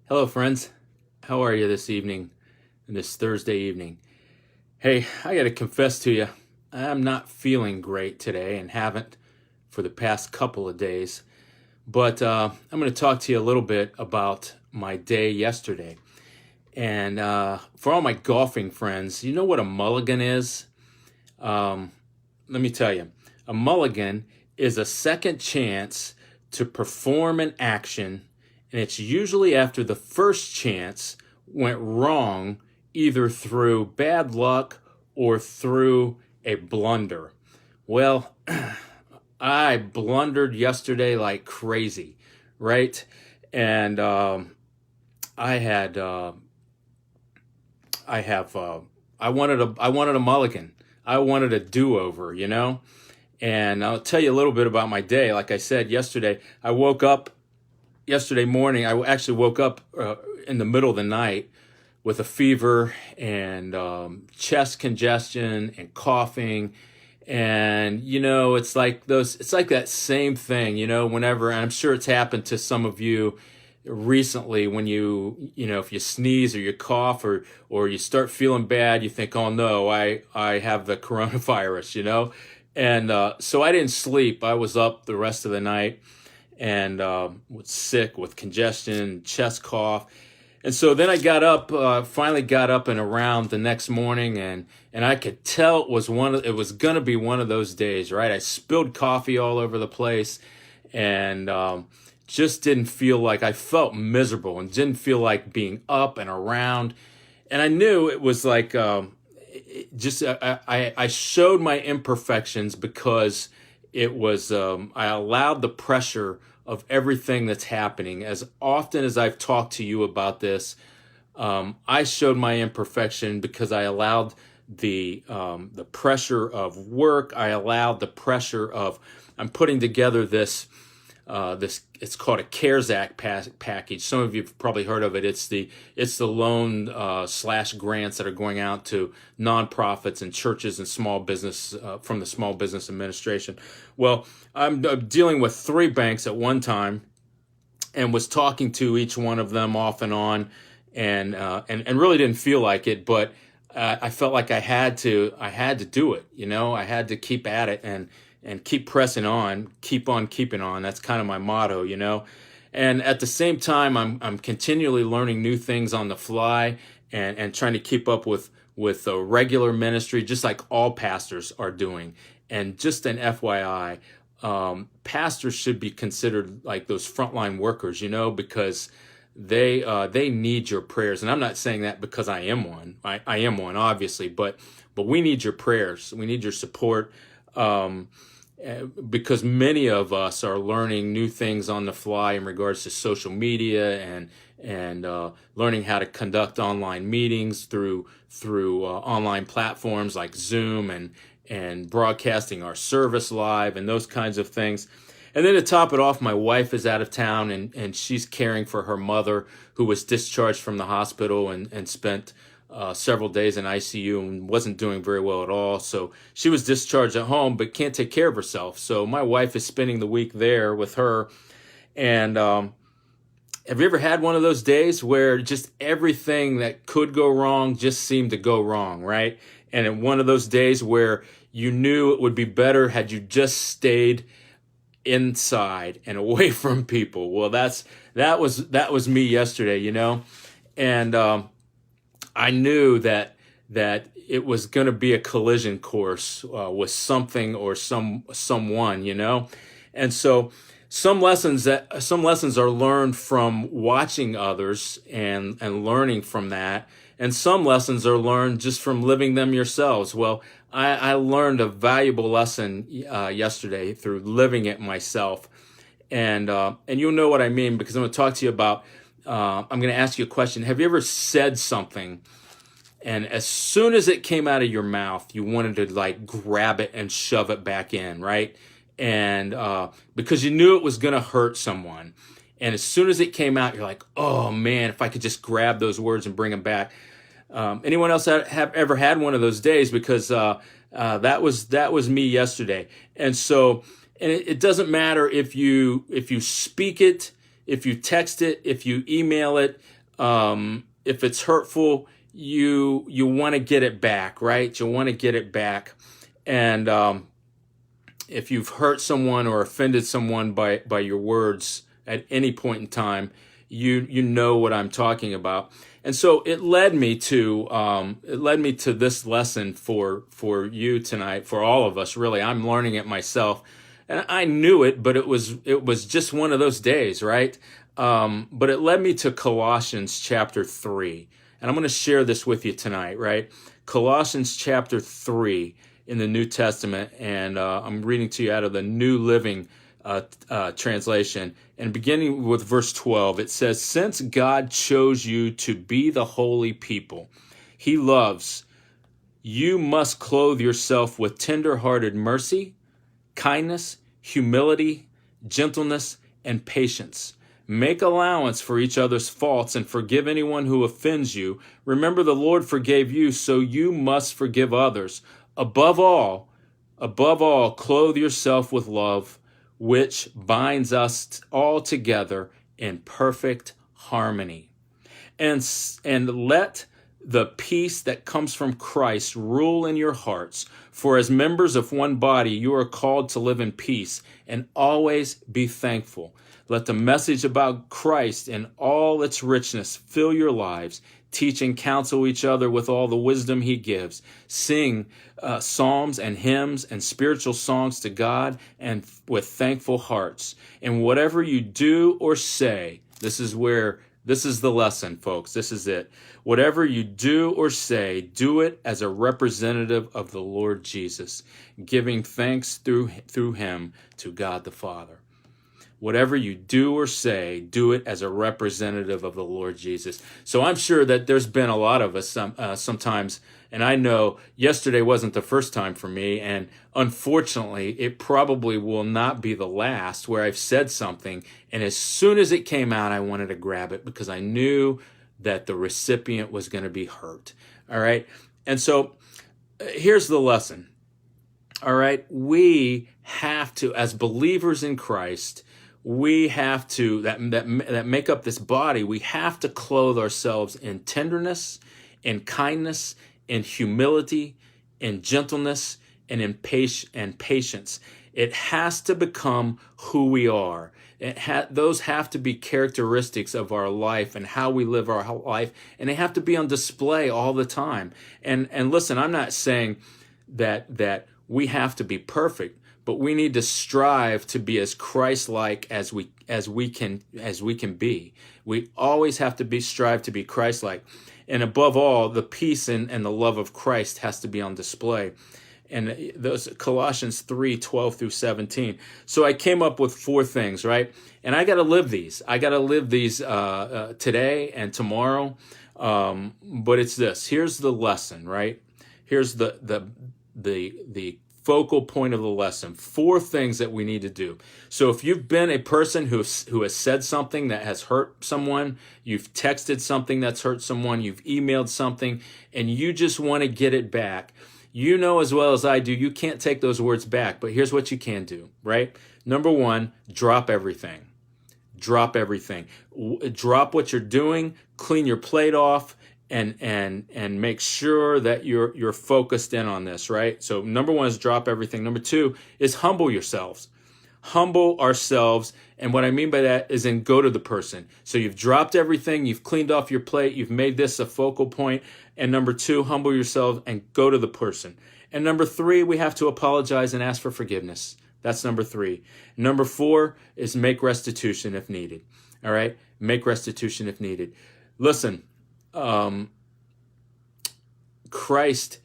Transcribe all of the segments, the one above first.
Hello, friends. How are you this evening, this Thursday evening? Hey, I got to confess to you, I'm not feeling great today and haven't for the past couple of days. But I'm going to talk to you a little bit about my day yesterday. And for all my golfing friends, you know what a mulligan is? Let me tell you, a mulligan is a second chance to perform an action, and it's usually after the first chance went wrong, either through bad luck or through a blunder. Well, I blundered yesterday like crazy, right? And I had, I have, I wanted a mulligan. I wanted a do-over, you know? And I'll tell you a little bit about my day. Like I said yesterday, I woke up yesterday morning. I actually woke up in the middle of the night with a fever and chest congestion and coughing. And, you know, it's like that same thing, you know, whenever, and I'm sure it's happened to some of you recently when if you sneeze or you cough or you start feeling bad, you think, oh no, I have the coronavirus, you know? And so I didn't sleep. I was up the rest of the night and was sick with congestion, chest cough. And so then I got up, finally got up and around the next morning, and I could tell it was gonna be one of those days, right? I spilled coffee all over the place, and just didn't feel like, I felt miserable and didn't feel like being up and around. And I knew it was like, I showed my imperfections because it was, I allowed the pressure of everything that's happening. As often as I've talked to you about this, I showed my imperfection because I allowed the pressure of work. I allowed the pressure of, I'm putting together this it's called a CARES Act package. Some of you have probably heard of it. It's the loan slash grants that are going out to nonprofits and churches and small business from the Small Business Administration. Well, I'm dealing with 3 banks at one time, and was talking to each one of them off and on, and really didn't feel like it, but I felt like I had to do it. You know, I had to keep at it and keep pressing on, keep on keeping on. That's kind of my motto, you know. And at the same time, I'm continually learning new things on the fly and trying to keep up with a regular ministry, just like all pastors are doing. And just an FYI, pastors should be considered like those frontline workers, you know, because they need your prayers. And I'm not saying that because I am one. I am one, obviously, but we need your prayers. We need your support. Because many of us are learning new things on the fly in regards to social media and learning how to conduct online meetings through online platforms like Zoom and broadcasting our service live and those kinds of things. And then to top it off, my wife is out of town and she's caring for her mother, who was discharged from the hospital and spent several days in ICU and wasn't doing very well at all. So she was discharged at home, but can't take care of herself. So my wife is spending the week there with her. And have you ever had one of those days where just everything that could go wrong just seemed to go wrong, right? And in one of those days where you knew it would be better had you just stayed inside and away from people. Well, that was me yesterday, you know. And I knew that it was going to be a collision course with something or someone, you know. And so some lessons are learned from watching others and learning from that, and some lessons are learned just from living them yourselves. Well, I learned a valuable lesson yesterday through living it myself, and you'll know what I mean because I'm going to talk to you about. I'm going to ask you a question. Have you ever said something, and as soon as it came out of your mouth, you wanted to like grab it and shove it back in, right? And because you knew it was going to hurt someone. And as soon as it came out, you're like, oh man, if I could just grab those words and bring them back. Anyone else have ever had one of those days? Because that was me yesterday. And so, and it doesn't matter if you speak it if you text it, if you email it, if it's hurtful, you want to get it back, right? You want to get it back. And if you've hurt someone or offended someone by your words at any point in time, you know what I'm talking about. And so it led me to this lesson for you tonight, for all of us. Really, I'm learning it myself, and I knew it, but it was just one of those days, right? But it led me to Colossians chapter 3, and I'm going to share this with you tonight, right? Colossians chapter 3 in the New Testament, and I'm reading to you out of the New Living translation, and beginning with verse 12, it says, "Since God chose you to be the holy people He loves, you must clothe yourself with tender-hearted mercy, kindness, humility, gentleness, and patience. Make allowance for each other's faults and forgive anyone who offends you. Remember, the Lord forgave you, so you must forgive others. Above all, clothe yourself with love, which binds us all together in perfect harmony. And let the peace that comes from Christ rule in your hearts. For as members of one body, you are called to live in peace and always be thankful. Let the message about Christ in all its richness fill your lives. Teach and counsel each other with all the wisdom He gives. Sing psalms and hymns and spiritual songs to God and with thankful hearts. And whatever you do or say, this is the lesson, folks. This is it. Whatever you do or say, do it as a representative of the Lord Jesus, giving thanks through Him to God the Father. Whatever you do or say, do it as a representative of the Lord Jesus. So I'm sure that there's been a lot of us sometimes, and I know yesterday wasn't the first time for me, and unfortunately, it probably will not be the last where I've said something, and as soon as it came out, I wanted to grab it because I knew that the recipient was going to be hurt. All right? And so here's the lesson. All right? We have to, as believers in Christ, we have to, that make up this body, we have to clothe ourselves in tenderness, in kindness, in humility, in gentleness, and in patience. It has to become who we are. Those have to be characteristics of our life and how we live our life, and they have to be on display all the time. And listen, I'm not saying that we have to be perfect, but we need to strive to be as Christ-like as we can be. We always have to strive to be Christ-like, and above all, the peace and the love of Christ has to be on display. And those Colossians 3:12 through 17. So I came up with 4 things, right? And I got to live these. I got to live these today and tomorrow. But it's this. Here's the lesson, right? Here's the focal point of the lesson. 4 things that we need to do. So if you've been a person who has said something that has hurt someone, you've texted something that's hurt someone, you've emailed something, and you just want to get it back, you know as well as I do, you can't take those words back. But here's what you can do, right? Number 1, drop everything. Drop everything. Drop what you're doing, clean your plate off, and make sure that you're focused in on this, right? So number 1 is drop everything. Number 2 is humble yourselves. Humble ourselves, and what I mean by that is then go to the person. So you've dropped everything, you've cleaned off your plate, you've made this a focal point, and number 2, humble yourself and go to the person. And number 3, we have to apologize and ask for forgiveness. That's number 3. Number 4 is make restitution if needed. All right? Make restitution if needed. Listen, Christ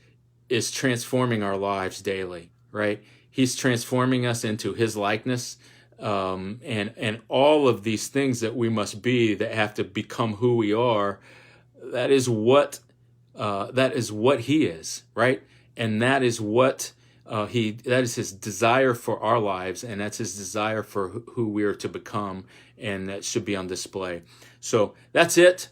is transforming our lives daily, right? He's transforming us into His likeness, and all of these things that we must be, that have to become who we are. That is what He is, right? And that is what that is His desire for our lives, and that's His desire for who we are to become, and that should be on display. So that's it.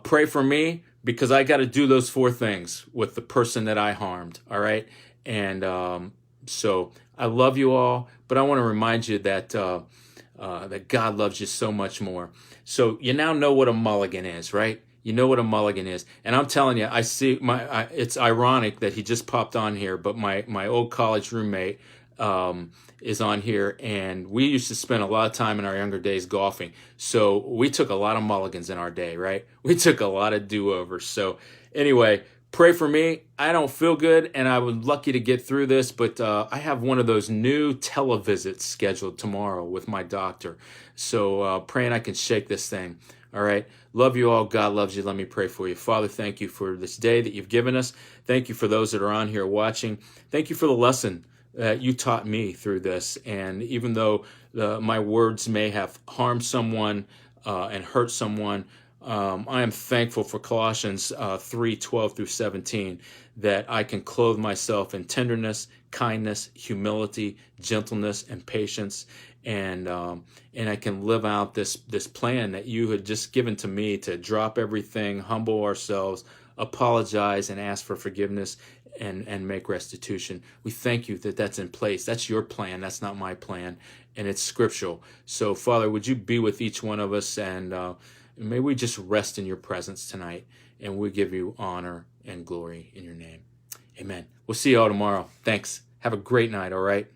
Pray for me, because I got to do those 4 things with the person that I harmed. All right. And so I love you all, but I want to remind you that that God loves you so much more. So you now know what a mulligan is, right? You know what a mulligan is. And I'm telling you, it's ironic that he just popped on here, but my old college roommate is on here, and we used to spend a lot of time in our younger days golfing. So we took a lot of mulligans in our day, right? We took a lot of do-overs. So anyway, pray for me. I don't feel good, and I was lucky to get through this, but I have one of those new televisits scheduled tomorrow with my doctor. So praying I can shake this thing. All right. Love you all. God loves you. Let me pray for you. Father, thank you for this day that you've given us. Thank you for those that are on here watching. Thank you for the lesson that you taught me through this. And even though my words may have harmed someone and hurt someone, I am thankful for Colossians 3:12 through 17, that I can clothe myself in tenderness, kindness, humility, gentleness, and patience, and I can live out this plan that you had just given to me, to drop everything, humble ourselves, apologize, and ask for forgiveness, and make restitution. We thank you that that's in place. That's your plan. That's not my plan, and it's scriptural. So, Father, would you be with each one of us, and may we just rest in your presence tonight, and we give you honor and glory in your name. Amen. We'll see you all tomorrow. Thanks. Have a great night, all right?